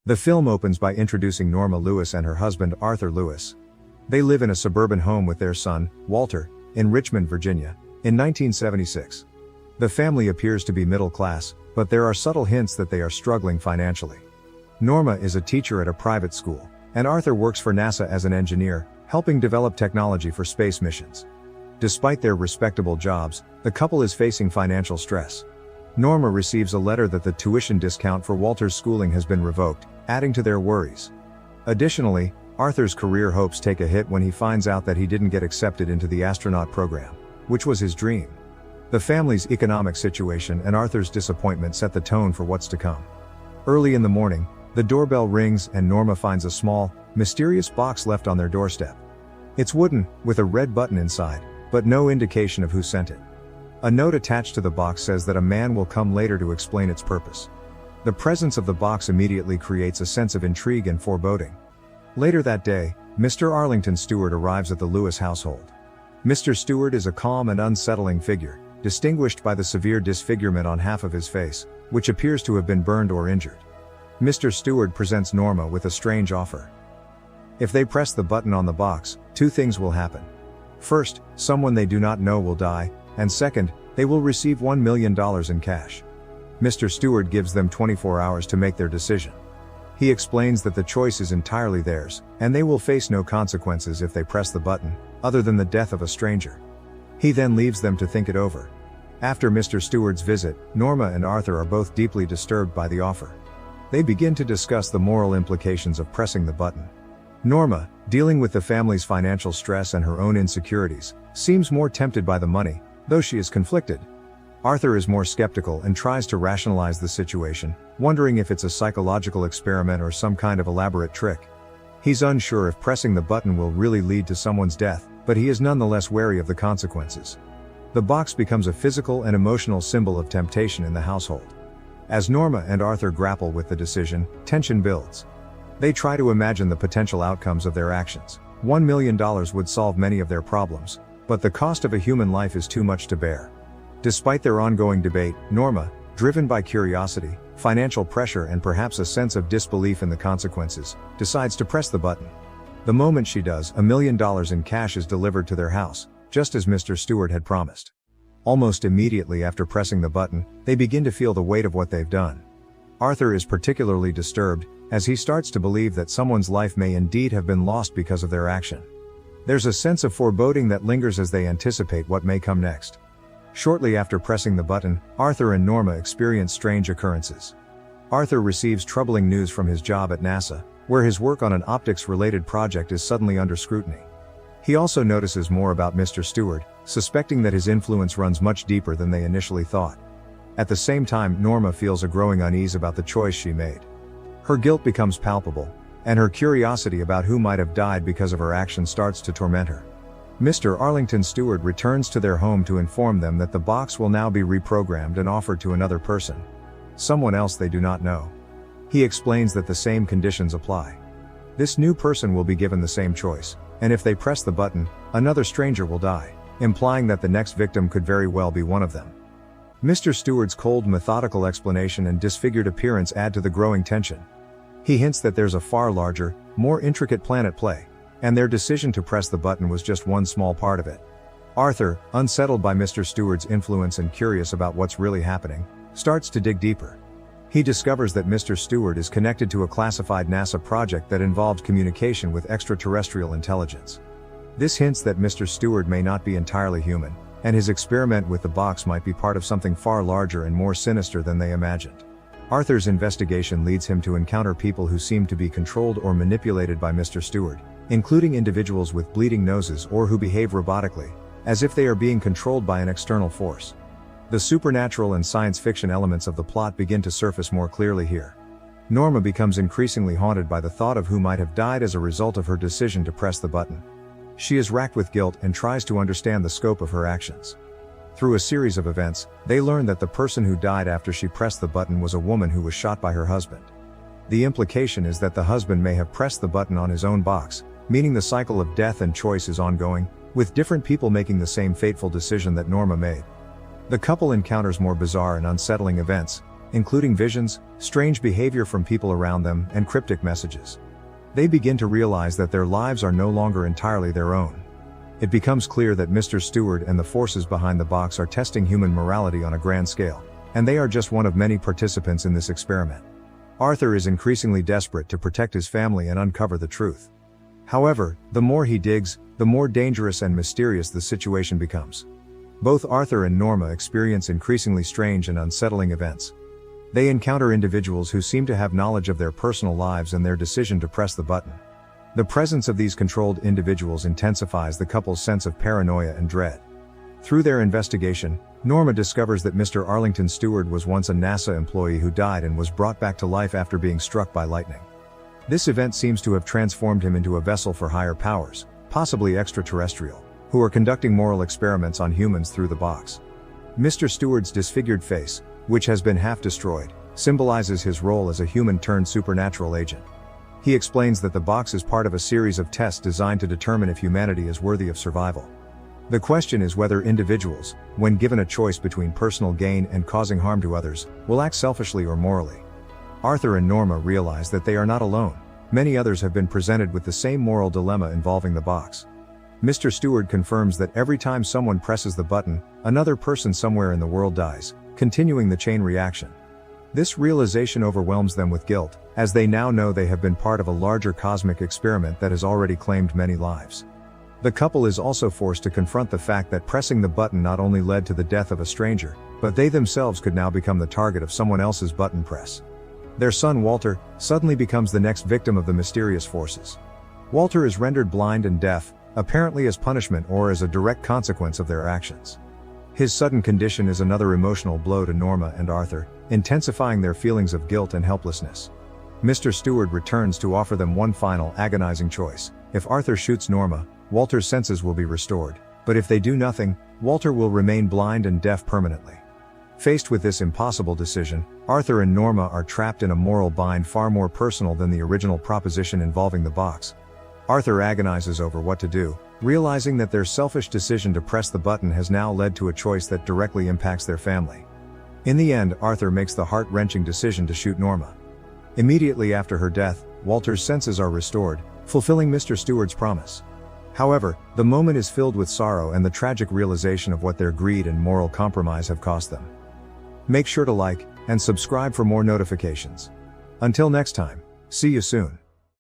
The film opens by introducing Norma Lewis and her husband Arthur Lewis. They live in a suburban home with their son, Walter, in Richmond, Virginia, in 1976. The family appears to be middle class, but there are subtle hints that they are struggling financially. Norma is a teacher at a private school, and Arthur works for NASA as an engineer, helping develop technology for space missions. Despite their respectable jobs, the couple is facing financial stress. Norma receives a letter that the tuition discount for Walter's schooling has been revoked, adding to their worries. Additionally, Arthur's career hopes take a hit when he finds out that he didn't get accepted into the astronaut program, which was his dream. The family's economic situation and Arthur's disappointment set the tone for what's to come. Early in the morning, the doorbell rings and Norma finds a small, mysterious box left on their doorstep. It's wooden, with a red button inside, but no indication of who sent it. A note attached to the box says that a man will come later to explain its purpose. The presence of the box immediately creates a sense of intrigue and foreboding. Later that day, Mr. Arlington Stewart arrives at the Lewis household. Mr. Stewart is a calm and unsettling figure, distinguished by the severe disfigurement on half of his face, which appears to have been burned or injured. Mr. Stewart presents Norma with a strange offer. If they press the button on the box, two things will happen. First, someone they do not know will die, and second, they will receive $1 million in cash. Mr. Stewart gives them 24 hours to make their decision. He explains that the choice is entirely theirs, and they will face no consequences if they press the button, other than the death of a stranger. He then leaves them to think it over. After Mr. Stewart's visit, Norma and Arthur are both deeply disturbed by the offer. They begin to discuss the moral implications of pressing the button. Norma, dealing with the family's financial stress and her own insecurities, seems more tempted by the money, though she is conflicted. Arthur is more skeptical and tries to rationalize the situation, wondering if it's a psychological experiment or some kind of elaborate trick. He's unsure if pressing the button will really lead to someone's death, but he is nonetheless wary of the consequences. The box becomes a physical and emotional symbol of temptation in the household. As Norma and Arthur grapple with the decision, tension builds. They try to imagine the potential outcomes of their actions. $1 million would solve many of their problems, but the cost of a human life is too much to bear. Despite their ongoing debate, Norma, driven by curiosity, financial pressure and perhaps a sense of disbelief in the consequences, decides to press the button. The moment she does, $1 million in cash is delivered to their house, just as Mr. Stewart had promised. Almost immediately after pressing the button, they begin to feel the weight of what they've done. Arthur is particularly disturbed, as he starts to believe that someone's life may indeed have been lost because of their action. There's a sense of foreboding that lingers as they anticipate what may come next. Shortly after pressing the button, Arthur and Norma experience strange occurrences. Arthur receives troubling news from his job at NASA, where his work on an optics-related project is suddenly under scrutiny. He also notices more about Mr. Stewart, suspecting that his influence runs much deeper than they initially thought. At the same time, Norma feels a growing unease about the choice she made. Her guilt becomes palpable, and her curiosity about who might have died because of her action starts to torment her. Mr. Arlington Stewart returns to their home to inform them that the box will now be reprogrammed and offered to another person. Someone else they do not know. He explains that the same conditions apply. This new person will be given the same choice, and if they press the button, another stranger will die, implying that the next victim could very well be one of them. Mr. Stewart's cold, methodical explanation and disfigured appearance add to the growing tension. He hints that there's a far larger, more intricate plan at play, and their decision to press the button was just one small part of it. Arthur, unsettled by Mr. Stewart's influence and curious about what's really happening, starts to dig deeper. He discovers that Mr. Stewart is connected to a classified NASA project that involved communication with extraterrestrial intelligence. This hints that Mr. Stewart may not be entirely human, and his experiment with the box might be part of something far larger and more sinister than they imagined. Arthur's investigation leads him to encounter people who seem to be controlled or manipulated by Mr. Stewart, including individuals with bleeding noses or who behave robotically, as if they are being controlled by an external force. The supernatural and science fiction elements of the plot begin to surface more clearly here. Norma becomes increasingly haunted by the thought of who might have died as a result of her decision to press the button. She is racked with guilt and tries to understand the scope of her actions. Through a series of events, they learn that the person who died after she pressed the button was a woman who was shot by her husband. The implication is that the husband may have pressed the button on his own box, meaning the cycle of death and choice is ongoing, with different people making the same fateful decision that Norma made. The couple encounters more bizarre and unsettling events, including visions, strange behavior from people around them, and cryptic messages. They begin to realize that their lives are no longer entirely their own. It becomes clear that Mr. Stewart and the forces behind the box are testing human morality on a grand scale, and they are just one of many participants in this experiment. Arthur is increasingly desperate to protect his family and uncover the truth. However, the more he digs, the more dangerous and mysterious the situation becomes. Both Arthur and Norma experience increasingly strange and unsettling events. They encounter individuals who seem to have knowledge of their personal lives and their decision to press the button. The presence of these controlled individuals intensifies the couple's sense of paranoia and dread. Through their investigation, Norma discovers that Mr. Arlington Stewart was once a NASA employee who died and was brought back to life after being struck by lightning. This event seems to have transformed him into a vessel for higher powers, possibly extraterrestrial, who are conducting moral experiments on humans through the box. Mr. Stewart's disfigured face, which has been half destroyed, symbolizes his role as a human-turned-supernatural agent. He explains that the box is part of a series of tests designed to determine if humanity is worthy of survival. The question is whether individuals, when given a choice between personal gain and causing harm to others, will act selfishly or morally. Arthur and Norma realize that they are not alone. Many others have been presented with the same moral dilemma involving the box. Mr. Stewart confirms that every time someone presses the button, another person somewhere in the world dies, continuing the chain reaction. This realization overwhelms them with guilt, as they now know they have been part of a larger cosmic experiment that has already claimed many lives. The couple is also forced to confront the fact that pressing the button not only led to the death of a stranger, but they themselves could now become the target of someone else's button press. Their son Walter suddenly becomes the next victim of the mysterious forces. Walter is rendered blind and deaf, apparently as punishment or as a direct consequence of their actions. His sudden condition is another emotional blow to Norma and Arthur, intensifying their feelings of guilt and helplessness. Mr. Stewart returns to offer them one final agonizing choice. If Arthur shoots Norma, Walter's senses will be restored, but if they do nothing, Walter will remain blind and deaf permanently. Faced with this impossible decision, Arthur and Norma are trapped in a moral bind far more personal than the original proposition involving the box. Arthur agonizes over what to do, realizing that their selfish decision to press the button has now led to a choice that directly impacts their family. In the end, Arthur makes the heart-wrenching decision to shoot Norma. Immediately after her death, Walter's senses are restored, fulfilling Mr. Stewart's promise. However, the moment is filled with sorrow and the tragic realization of what their greed and moral compromise have cost them. Make sure to like and subscribe for more notifications. Until next time, see you soon.